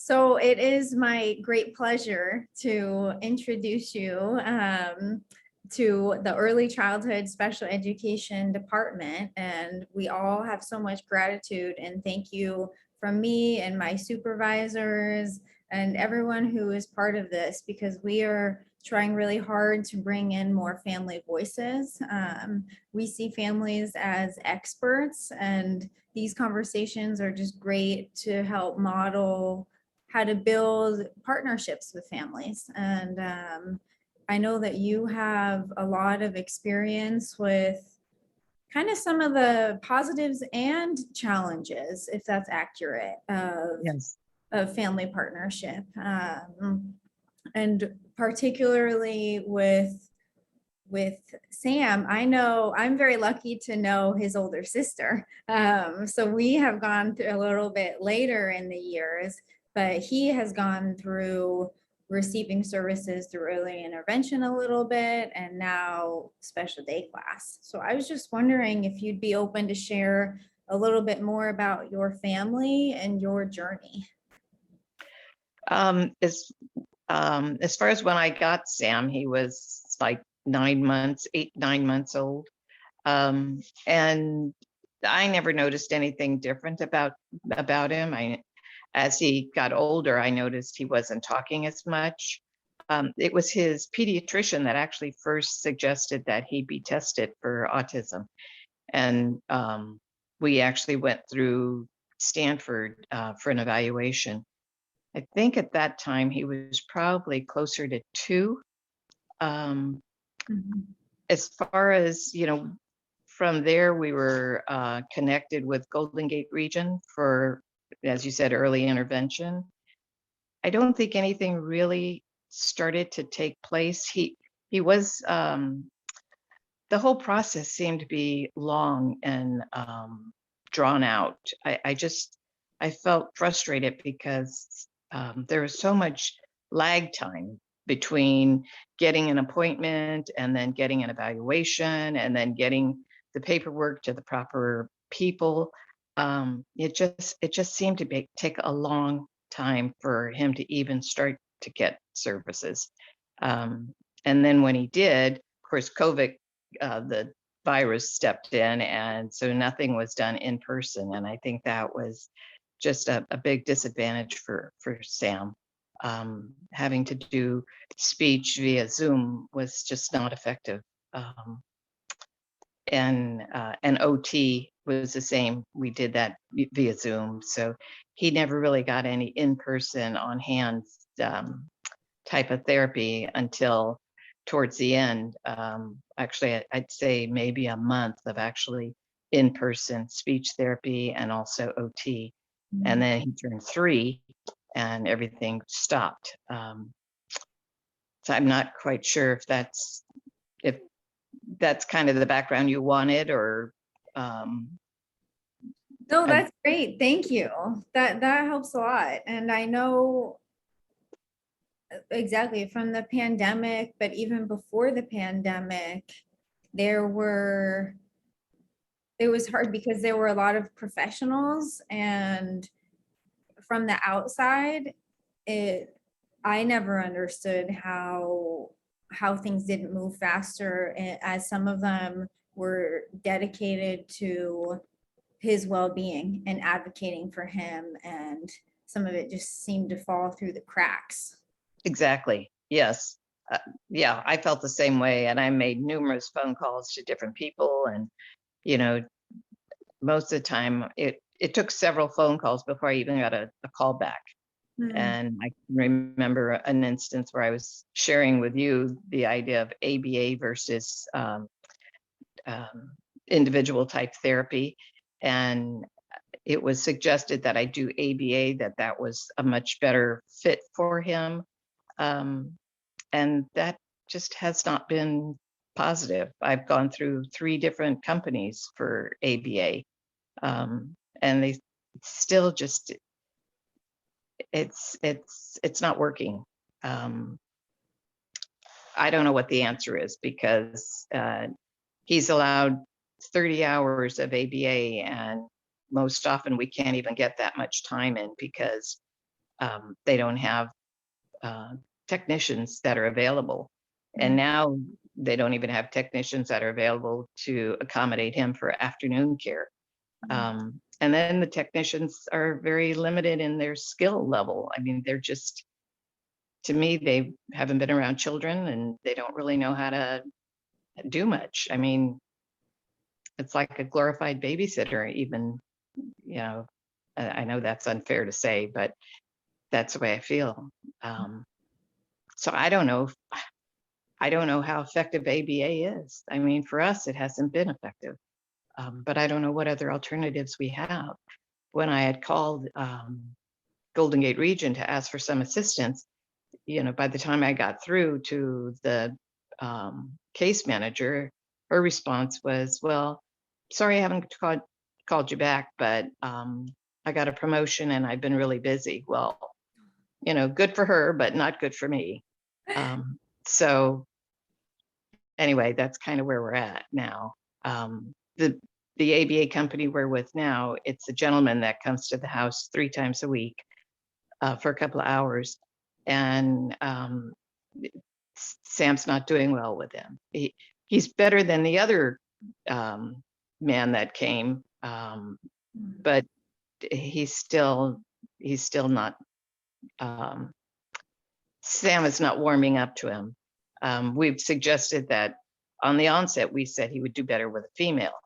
So it is my great pleasure to introduce you to the Early Childhood Special Education Department. And we all have so much gratitude and thank you from me and my supervisors and everyone who is part of this, because we are trying really hard to bring in more family voices. We see families as experts, and these conversations are just great to help model how to build partnerships with families. And I know that you have a lot of experience with kind of some of the positives and challenges, if that's accurate, Yes. of family partnership. And particularly with Sam, I know I'm very lucky to know his older sister. So we have gone through a little bit later in the years, but he has gone through receiving services through early intervention a little bit and now special day class. So I was just wondering if you'd be open to share a little bit more about your family and your journey. Um, as as far as when I got Sam, he was like 9 months, 9 months old. And I never noticed anything different about him. As he got older, I noticed he wasn't talking as much. It was his pediatrician that actually first suggested that he be tested for autism. And we actually went through Stanford for an evaluation. I think at that time he was probably closer to 2. Um, Mhm. as far as, from there, we were connected with Golden Gate Region for, as you said, early intervention. I don't think anything really started to take place. He was the whole process seemed to be long and drawn out. I felt frustrated because there was so much lag time between getting an appointment and then getting an evaluation and then getting the paperwork to the proper people. It just seemed to take a long time for him to even start to get services. And then when he did, of course, COVID, the virus stepped in, and so nothing was done in person. And I think that was just a big disadvantage for Sam. Having to do speech via Zoom was just not effective. And OT was the same. We did that via Zoom, so he never really got any in-person, on-hand type of therapy until towards the end. Actually, I'd say maybe a month of actually in-person speech therapy and also OT. And then he turned 3 and everything stopped. So I'm not quite sure if that's kind of the background you wanted, or No, I, that's great. Thank you. That helps a lot. And I know exactly from the pandemic, but even before the pandemic, there were it was hard because there were a lot of professionals, and from the outside, it I never understood how things didn't move faster, as some of them were dedicated to his well-being and advocating for him, and some of it just seemed to fall through the cracks. exactly. Yes. Yeah, I felt the same way, and I made numerous phone calls to different people, and you know, most of the time it took several phone calls before I even got a call back. Hmm. And I can remember an instance where I was sharing with you the idea of ABA versus um, individual type therapy. And it was suggested that I do ABA, that was a much better fit for him. Um, and that just has not been positive. I've gone through 3 different companies for ABA, and they still just it's not working. Um, I don't know what the answer is, because he's allowed 30 hours of ABA, and most often we can't even get that much time in because they don't have technicians that are available. And now they don't even have technicians that are available to accommodate him for afternoon care. And then the technicians are very limited in their skill level. I mean, they're just, to me, they haven't been around children and they don't really know how to do much. I mean, it's like a glorified babysitter, even, you know, I know that's unfair to say, but that's the way I feel. So I don't know. I don't know how effective ABA is. I mean, for us, it hasn't been effective, but I don't know what other alternatives we have. When I had called Golden Gate Region to ask for some assistance, you know, by the time I got through to the case manager, her response was, well, sorry, I haven't called you back, but I got a promotion and I've been really busy. Well, you know, good for her, but not good for me. So anyway, that's kind of where we're at now. The ABA company we're with now, it's a gentleman that comes to the house 3 times a week for a couple of hours. And Sam's not doing well with him. He's better than the other man that came, but he's still not. Sam is not warming up to him. We've suggested that on the onset, we said he would do better with a female,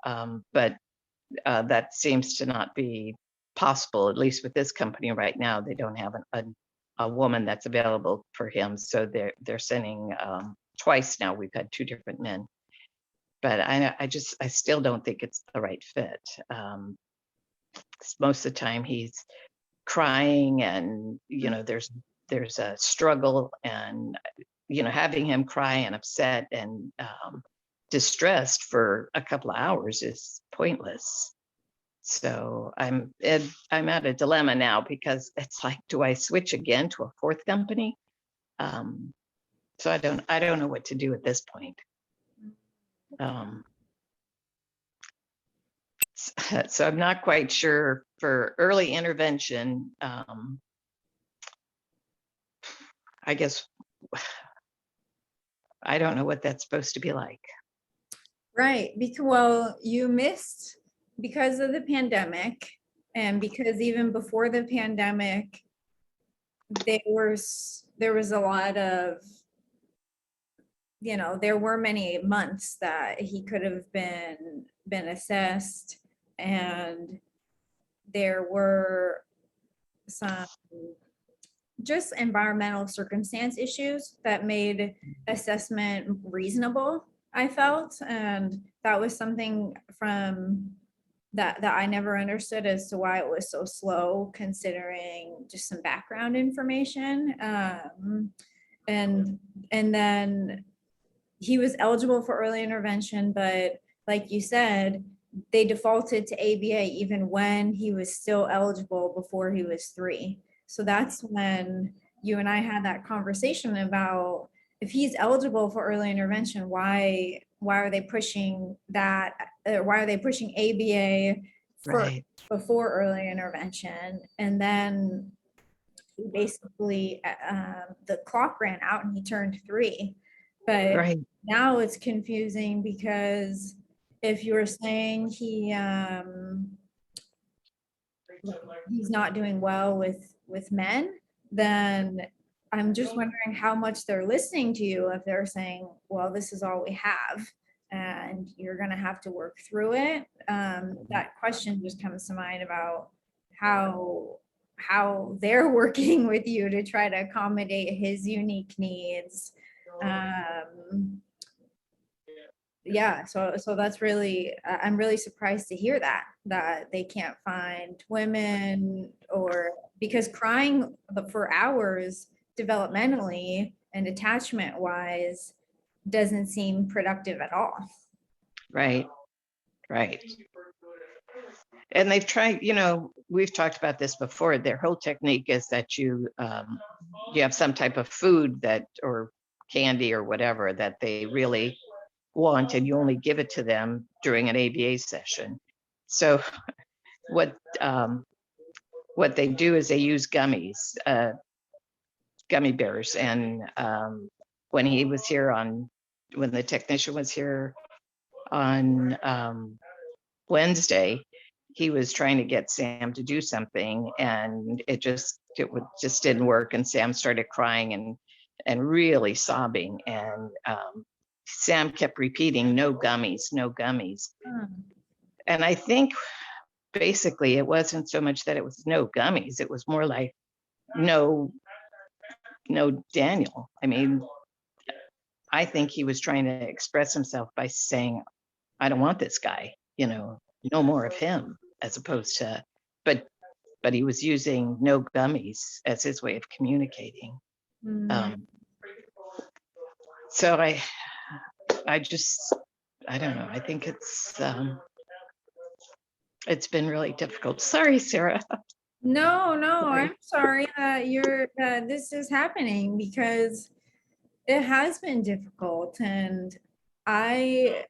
but that seems to not be possible, at least with this company right now. They don't have a woman that's available for him, so they're sending twice now. We've had 2 different men, but I still don't think it's the right fit. Most of the time he's crying, and you know, there's a struggle, and you know, having him cry and upset and distressed for a couple of hours is pointless. So I'm at a dilemma now, because it's like, do I switch again to a 4th company? So I don't know what to do at this point. So I'm not quite sure for early intervention. I guess I don't know what that's supposed to be like. Right, because, well, you missed because of the pandemic, and because even before the pandemic, there was a lot of, you know, there were many months that he could have been assessed, and there were some just environmental circumstance issues that made assessment reasonable, I felt. And that was something from that I never understood as to why it was so slow, considering just some background information. And then he was eligible for early intervention, but like you said, they defaulted to ABA even when he was still eligible before he was 3. So that's when you and I had that conversation about, if he's eligible for early intervention, why are they pushing that? Why are they pushing ABA Right. before early intervention? And then basically the clock ran out and he turned 3. But Right. now it's confusing, because if you're saying he's not doing well with men, then I'm just wondering how much they're listening to you if they're saying, well, this is all we have and you're going to have to work through it. That question just comes to mind about how they're working with you to try to accommodate his unique needs. Yeah, so that's really, I'm really surprised to hear that they can't find women, or because crying for hours developmentally and attachment wise doesn't seem productive at all. Right. Right. And they've tried, you know, we've talked about this before. Their whole technique is that you have some type of food that, or candy or whatever, that they really want, and you only give it to them during an ABA session. So what what they do is they use gummies, gummy bears. And when he was here when the technician was here on Wednesday, he was trying to get Sam to do something, and it just didn't work. And Sam started crying and really sobbing. And Sam kept repeating, "No gummies, no gummies." And I think basically it wasn't so much that it was no gummies; it was more like no, no Daniel. I mean, I think he was trying to express himself by saying, "I don't want this guy, no more of him," as opposed to, but he was using no gummies as his way of communicating. Mm. So I just, I don't know. I think it's been really difficult. Sorry, Sarah. No, Sorry. I'm sorry that this is happening, because it has been difficult, and I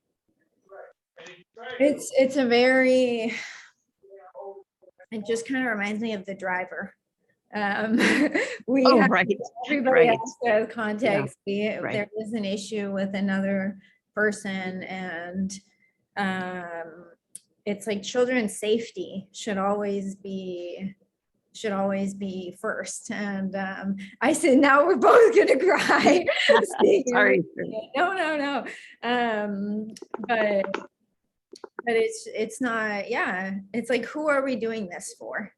it's a very, it just kind of reminds me of the driver. Um, we Oh, have, right, everybody right. else has Yeah, context. right. There is an issue with another person, and um, it's like children's safety should always be first. And I said, now we're both gonna cry. Sorry. No. But it's not, yeah, it's like, who are we doing this for?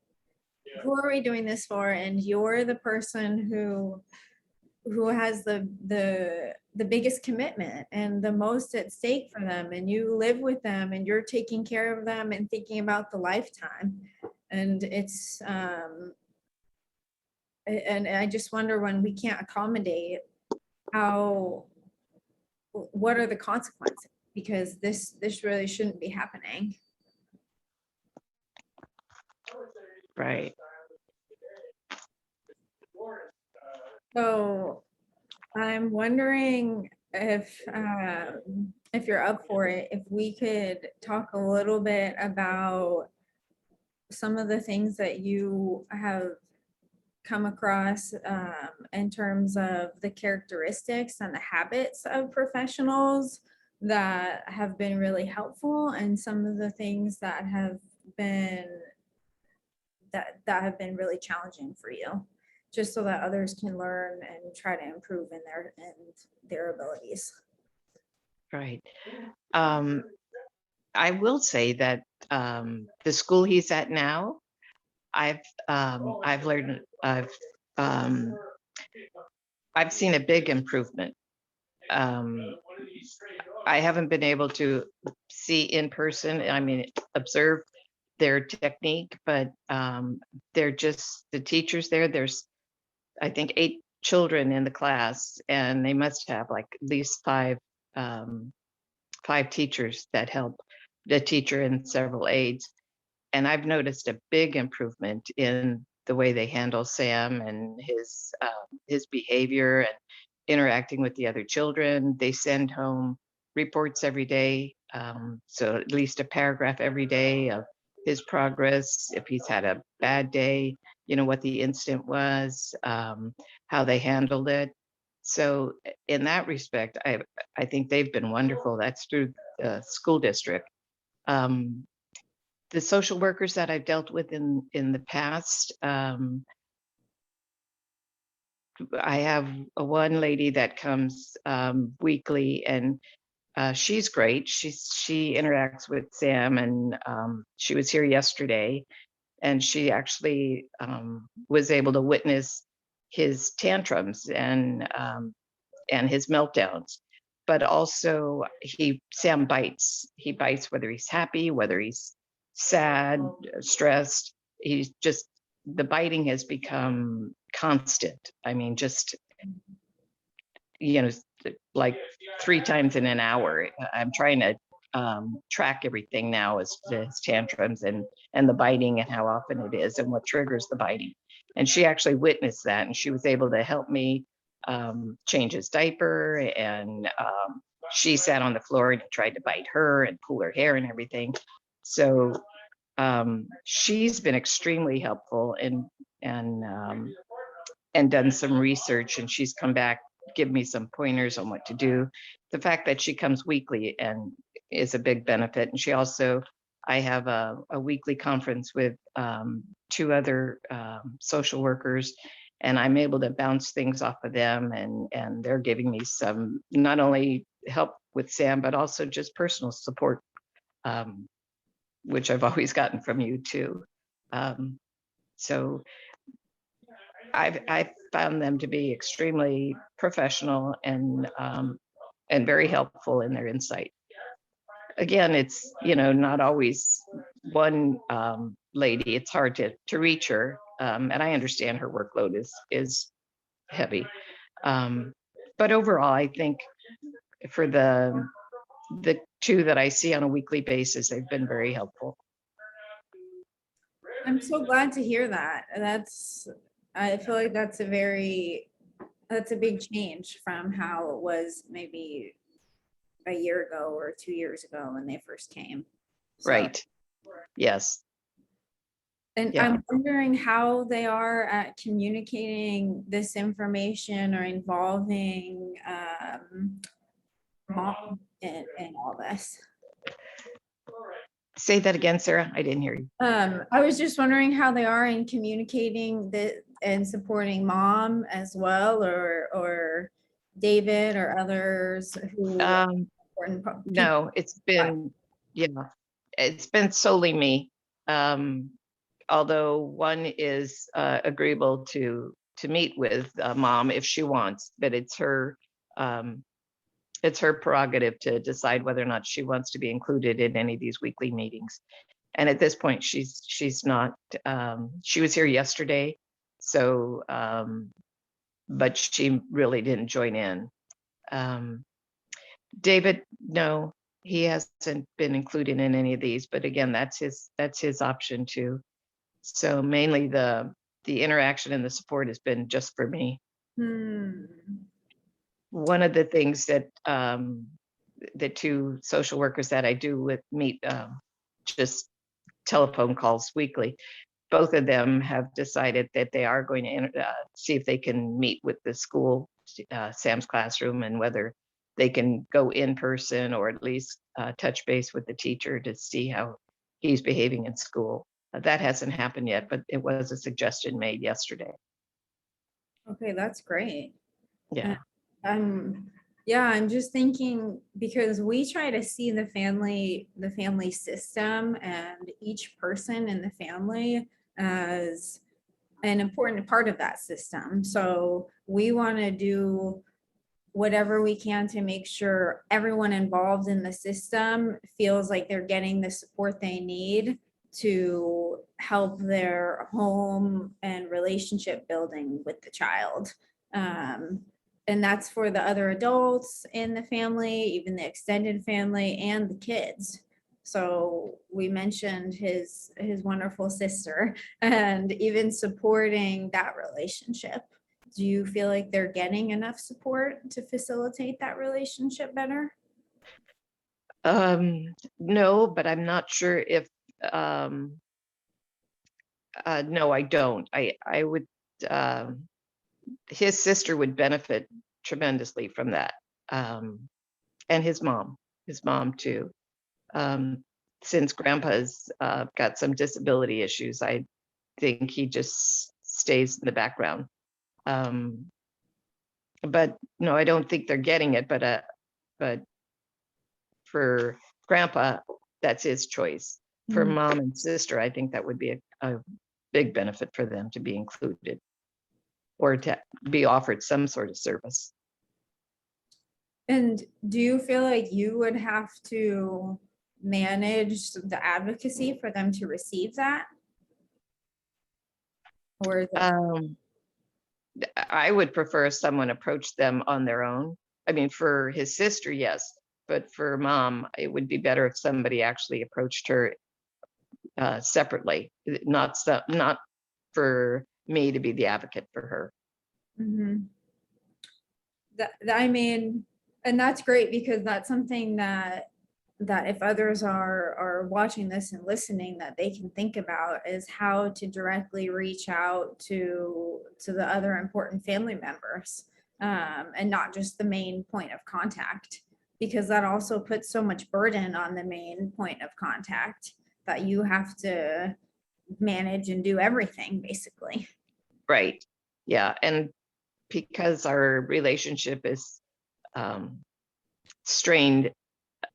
Who are we doing this for? And you're the person who has the biggest commitment and the most at stake for them, and you live with them, and you're taking care of them and thinking about the lifetime. And it's and I just wonder, when we can't accommodate, what are the consequences? Because this really shouldn't be happening. Right. So I'm wondering if you're up for it, if we could talk a little bit about some of the things that you have come across in terms of the characteristics and the habits of professionals that have been really helpful, and some of the things that have been really challenging for you, just so that others can learn and try to improve in their abilities. Right. I will say that the school he's at now, I've learned, I've seen a big improvement. I haven't been able to see in person, I mean, observe their technique, but they're just the teachers there. There's, I think, 8 children in the class, and they must have like at least 5 teachers that help the teacher and several aides. And I've noticed a big improvement in the way they handle Sam and his behavior and interacting with the other children. They send home reports every day, so at least a paragraph every day of his progress. If he's had a bad day, what the incident was, how they handled it. So in that respect, I think they've been wonderful. That's through the school district. The social workers that I've dealt with in the past, I have one lady that comes weekly, and she's great. She interacts with Sam, and she was here yesterday, and she actually was able to witness his tantrums and his meltdowns. But also, Sam bites. He bites whether he's happy, whether he's sad, stressed. He's just, the biting has become constant. I mean, just, like 3 times in an hour. I'm trying to track everything now as to his tantrums and the biting and how often it is and what triggers the biting. And she actually witnessed that, and she was able to help me change his diaper, and she sat on the floor and tried to bite her and pull her hair and everything. So she's been extremely helpful and done some research, and she's come back, give me some pointers on what to do. The fact that she comes weekly and is a big benefit. And she also, I have a weekly conference with two other social workers, and I'm able to bounce things off of them, and they're giving me some, not only help with Sam, but also just personal support, which I've always gotten from you too. So I've found them to be extremely professional and very helpful in their insight. Again, it's, not always one lady. It's hard to reach her, and I understand her workload is heavy. But overall, I think for the two that I see on a weekly basis, they've been very helpful. I'm so glad to hear that. I feel like that's a big change from how it was maybe a year ago or 2 years ago when they first came. So, Right. Yes. and Yeah. I'm wondering how they are at communicating this information or involving mom in all this. Say that again, Sarah. I didn't hear you. I was just wondering how they are in communicating and supporting mom as well, or David or others who important people. No, it's been solely me. Although one is agreeable to meet with mom if she wants, but it's her prerogative to decide whether or not she wants to be included in any of these weekly meetings. And at this point, she's not. She was here yesterday, so but she really didn't join in. David, no, he hasn't been included in any of these, but again, that's his option too. So mainly the interaction and the support has been just for me. One of the things that the two social workers that I do meet just telephone calls weekly, both of them have decided that they are going to see if they can meet with the school, Sam's classroom, and whether they can go in person or at least touch base with the teacher to see how he's behaving in school. That hasn't happened yet, but it was a suggestion made yesterday. Okay, that's great. Yeah. Yeah, I'm just thinking, because we try to see the family system and each person in the family as an important part of that system. So we want to do whatever we can to make sure everyone involved in the system feels like they're getting the support they need to help their home and relationship building with the child. And that's for the other adults in the family, even the extended family and the kids. So we mentioned his wonderful sister and even supporting that relationship. Do you feel like they're getting enough support to facilitate that relationship better? No, but I'm not sure if no, I don't. I would his sister would benefit tremendously from that. And his mom too. Since grandpa's got some disability issues, I think he just stays in the background. But no, I don't think they're getting it, but for grandpa, that's his choice. For mom and sister, I think that would be a big benefit for them to be included or to be offered some sort of service. And do you feel like you would have to manage the advocacy for them to receive that? Or is it I would prefer if someone approached them on their own. I mean, for his sister, yes, but for mom, it would be better if somebody actually approached her separately, not for me to be the advocate for her. I mean, and that's great, because that's something that that if others are watching this and listening, that they can think about is how to directly reach out to the other important family members, and not just the main point of contact, because that also puts so much burden on the main point of contact that you have to manage and do everything basically. Right. Yeah. And because our relationship is strained,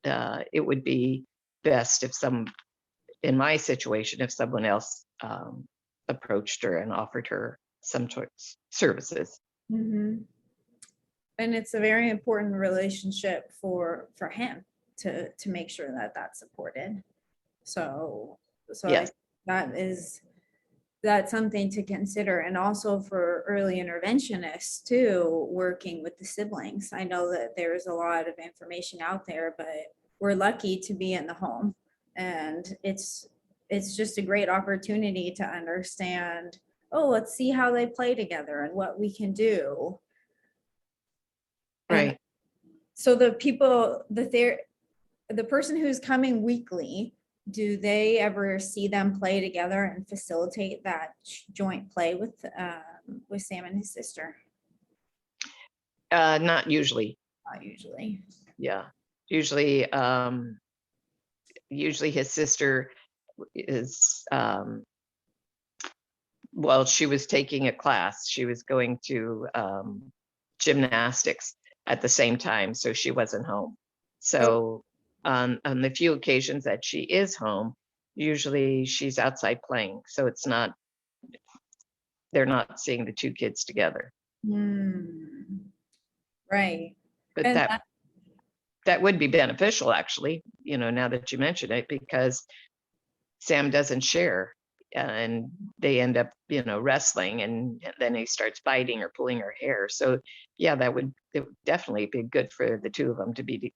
it would be best if in my situation, if someone else approached her and offered her some services. Mm-hmm. And it's a very important relationship for him to make sure that that's supported. So Yes. That's something to consider. And also for early interventionists too, working with the siblings. I know that there's a lot of information out there, but we're lucky to be in the home, and it's just a great opportunity to understand, oh, let's see how they play together and what we can do. And Right. so the person who's coming weekly, do they ever see them play together and facilitate that joint play with Sam and his sister? Not usually. Not usually. Yeah. Usually, usually his sister is, well, she was taking a class. She was going to gymnastics at the same time, so she wasn't home. So on the few occasions that she is home, usually she's outside playing. So they're not seeing the two kids together. Right. But And that would be beneficial, actually, now that you mention it, because Sam doesn't share, and they end up, wrestling, and then he starts biting or pulling her hair. So yeah, it would definitely be good for the two of them to be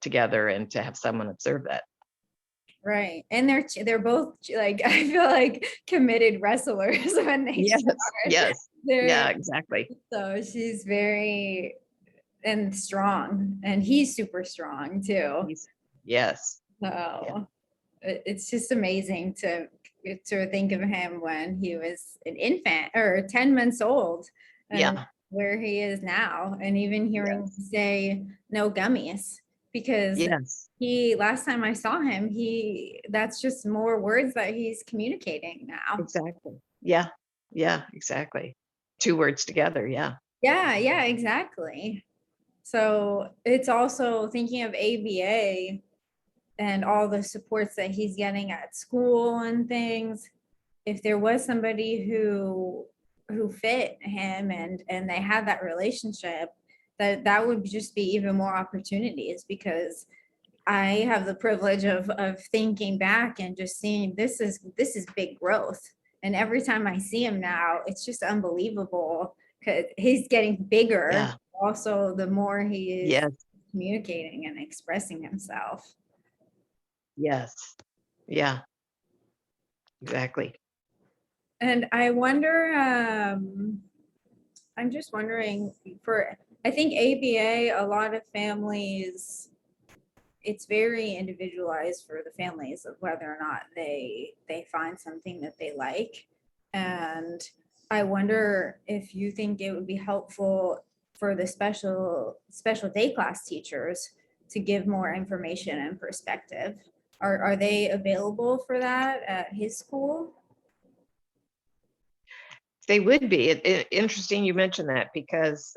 together and to have someone observe that. right. And they're both like, I feel like committed wrestlers when they Yes. start. Yes. Yeah, exactly. So she's very and strong, and he's super strong too. Yes. So it's just amazing to think of him when he was an infant or 10 months old, and Yeah. where he is now, and even hearing him Yes. say no gummies, because Yes. last time I saw him, that's just more words that he's communicating now. Exactly. Yeah. Yeah, exactly. Two words together. Yeah. Yeah, exactly. So it's also thinking of ABA and all the supports that he's getting at school and things. If there was somebody who fit him and they had that relationship, that would just be even more opportunities, because I have the privilege of thinking back and just seeing this is big growth. And every time I see him now, it's just unbelievable, because he's getting bigger. Yeah. Also, the more he is Yes. communicating and expressing himself. Yes. Yeah. Exactly. And I wonder, I'm just wondering, I think ABA, a lot of families, it's very individualized for the families of whether or not they find something that they like. And I wonder if you think it would be helpful for the special day class teachers to give more information and perspective. Are they available for that at his school? They would be. Interesting you mentioned that, because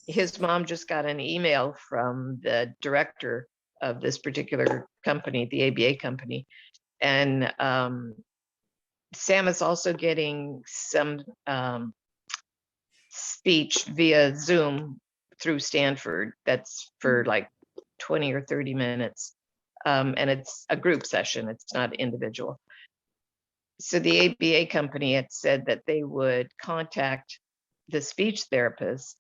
his mom just got an email from the director of this particular company, the ABA company, and Sam is also getting some speech via Zoom through Stanford. That's for like 20 or 30 minutes, and it's a group session. It's not individual. So the ABA company had said that they would contact the speech therapist,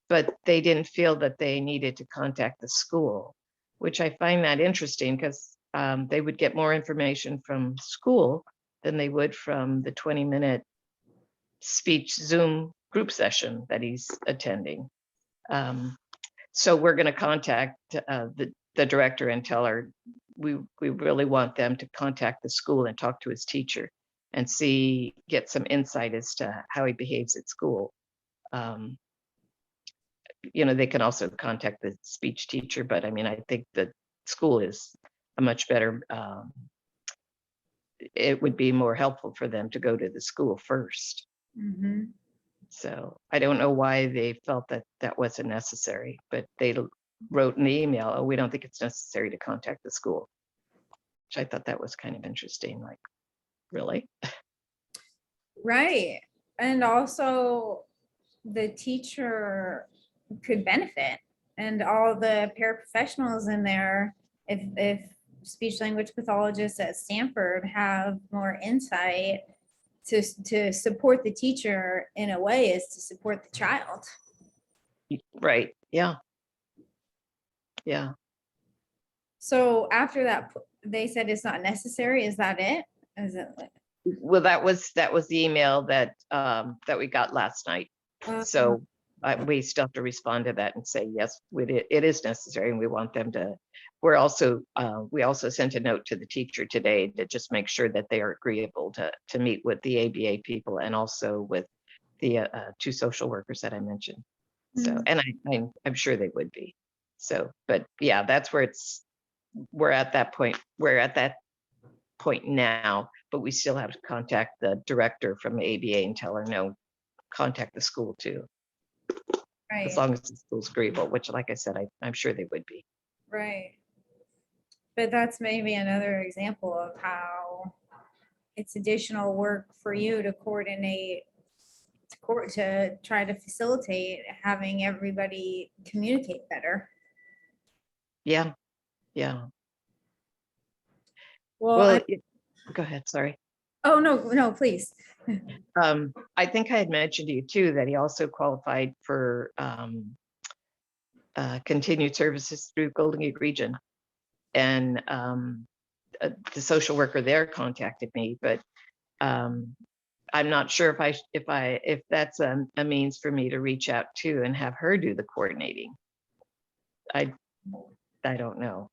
but they didn't feel that they needed to contact the school, which I find that interesting, because they would get more information from school than they would from the 20-minute speech Zoom group session that he's attending. So we're going to contact the the director and tell her, we really want them to contact the school and talk to his teacher and get some insight as to how he behaves at school. They can also contact the speech teacher, but I mean, I think the school is a much better, it would be more helpful for them to go to the school first. Mhm. So I don't know why they felt that that wasn't necessary, but they wrote an email, oh, we don't think it's necessary to contact the school, which I thought that was kind of interesting. Like, really? Right. And also the teacher could benefit, and all the paraprofessionals in there, if speech language pathologists at Stanford have more insight to support the teacher in a way is to support the child. Right. Yeah. Yeah. So after that, they said it's not necessary. Is that it? Is it? Well, that was the email that we got last night. So we still have to respond to that and say, yes, it is necessary, and we want them to. We also sent a note to the teacher today to just make sure that they are agreeable to meet with the ABA people and also with the 2 social workers that I mentioned. So, and I'm sure they would be. So, but yeah, that's where we're at that point. We're at that point now, but we still have to contact the director from ABA and tell her, no, contact the school too, Right. as long as the school's agreeable, which, like I said, I'm sure they would be. Right. But that's maybe another example of how it's additional work for you to coordinate, to try to facilitate having everybody communicate better. Yeah. Yeah. Well, go ahead. Sorry. oh, no, please. I think I had mentioned to you too that he also qualified for continued services through Golden Gate Region, and the social worker there contacted me, but I'm not sure if that's a means for me to reach out to and have her do the coordinating. I don't know.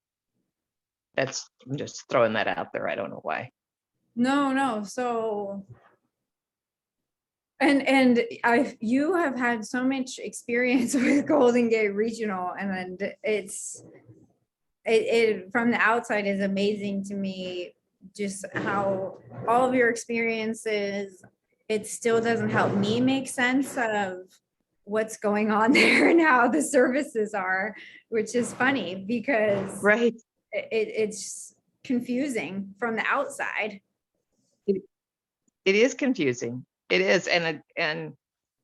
I'm just throwing that out there. I don't know why. No. So, and you have had so much experience with Golden Gate Regional, and it from the outside is amazing to me, just how all of your experiences, it still doesn't help me make sense of what's going on there and how the services are, which is funny because Right. it's confusing from the outside. It is confusing. It is, and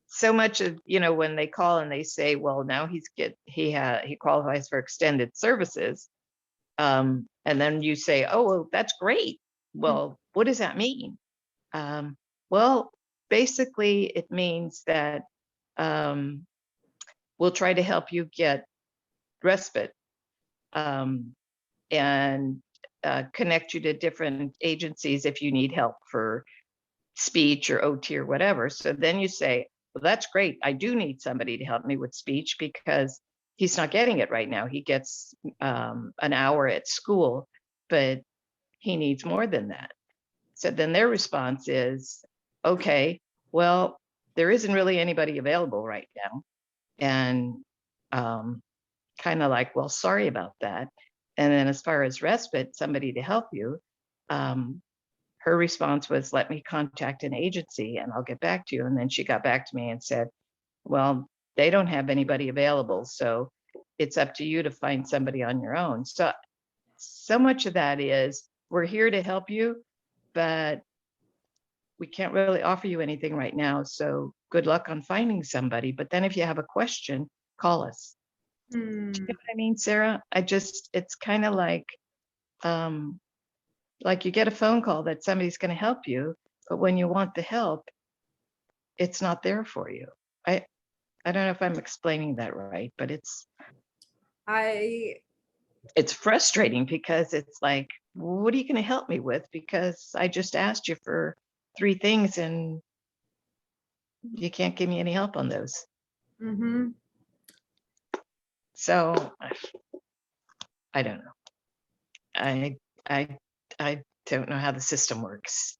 so much of, when they call and they say, well, now he qualifies for extended services, and then you say, oh, well, that's great. Well, what does that mean? Well, basically, it means that we'll try to help you get respite, and connect you to different agencies if you need help for speech or OT or whatever. So then you say, well, that's great. I do need somebody to help me with speech because he's not getting it right now. He gets an hour at school, but he needs more than that. So then their response is, okay, well, there isn't really anybody available right now. And kind of like, well, sorry about that. And then as far as respite, somebody to help you, her response was, let me contact an agency and I'll get back to you. And then she got back to me and said, well, they don't have anybody available. So it's up to you to find somebody on your own. So much of that is, we're here to help you, but we can't really offer you anything right now. So good luck on finding somebody. But then if you have a question, call us. Do you know what I mean, Sarah? It's kind of like you get a phone call that somebody's going to help you, but when you want the help, it's not there for you. I don't know if I'm explaining that right, but it's frustrating because it's like, what are you going to help me with? Because I just asked you for 3 things and you can't give me any help on those. So I don't know. I I don't know how the system works.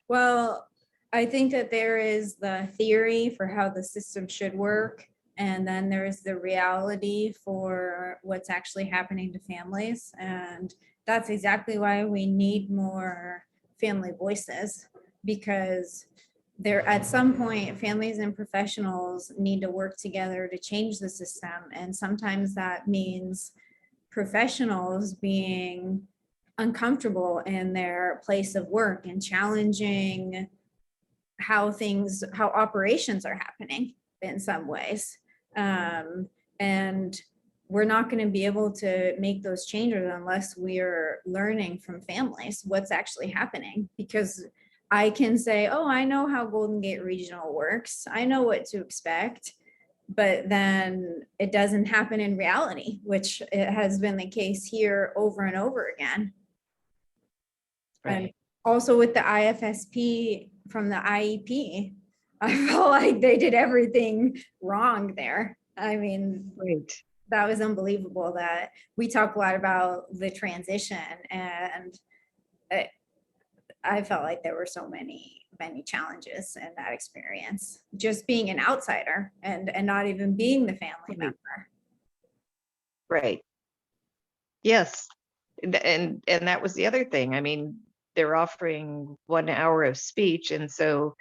Well, I think that there is the theory for how the system should work, and then there's the reality for what's actually happening to families. And that's exactly why we need more family voices, because there, at some point, families and professionals need to work together to change the system. And sometimes that means professionals being uncomfortable in their place of work and challenging how operations are happening in some ways. And we're not going to be able to make those changes unless we're learning from families what's actually happening. Because I can say, oh, I know how Golden Gate Regional works, I know what to expect, but then it doesn't happen in reality, which it has been the case here over and over again. And Right. also with the IFSP from the IEP, I felt like they did everything wrong there. I mean, Right. that was unbelievable. That we talk a lot about the transition, and I felt like there were so many challenges in that experience, just being an outsider and not even being the family Right. member. Right. Yes. And that was the other thing. I mean, they're offering 1 hour of speech. And so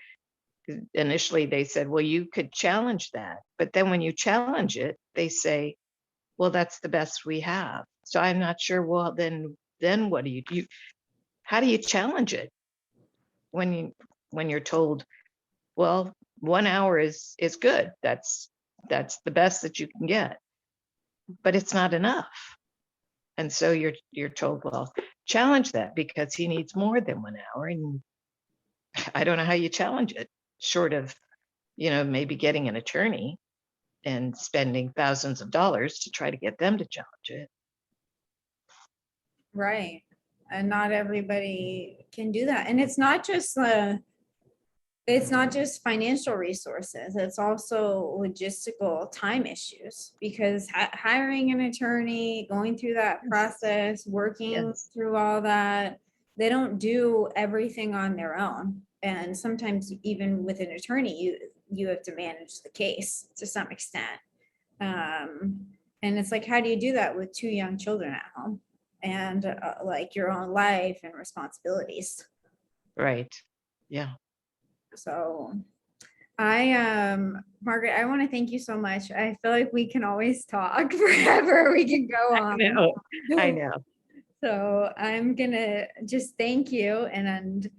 initially they said, well, you could challenge that. But then when you challenge it, they say, well, that's the best we have. So I'm not sure, well, then what do you do? How do you challenge it when you're told, well, 1 hour is good. That's the best that you can get, but it's not enough. And so you're told, well, challenge that because he needs more than 1 hour. And I don't know how you challenge it, short of, maybe getting an attorney and spending thousands of dollars to try to get them to challenge it. Right. And not everybody can do that. And it's not just financial resources, it's also logistical time issues, because hiring an attorney, going through that process, working Yes. through all that, they don't do everything on their own. And sometimes even with an attorney, you have to manage the case to some extent. And it's like, how do you do that with two young children at home and like your own life and responsibilities? Right. Yeah. So Margaret, I want to thank you so much. I feel like we can always talk forever. We can go I on. know. I know. So I'm gonna just thank you and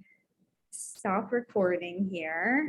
stop recording here.